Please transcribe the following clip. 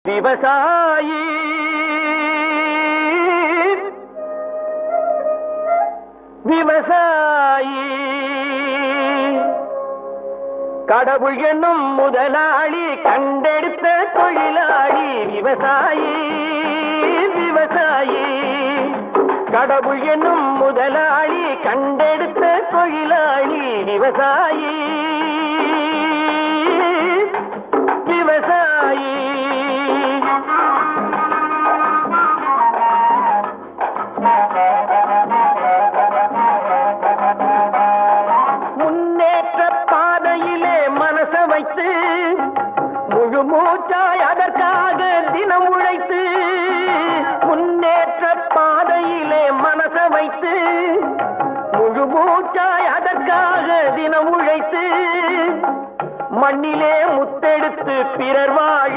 விவசாயி விவசாயி கடவுள் என்னும் முதலாளி கண்டெடுத்த தொழிலாளி விவசாயி விவசாயி கடவுள் என்னும் முதலாளி கண்டெடுத்த தொழிலாளி விவசாயி விவசாயி முன்னேற்ற பாதையிலே மனச வைத்து முழு மூச்சாய் அதற்காக தினம் உழைத்து முன்னேற்ற பாதையிலே மனச வைத்து முழு மூச்சாய் அதற்காக தினம் உழைத்து மண்ணிலே முத்தெடுத்து பிறர் வாழ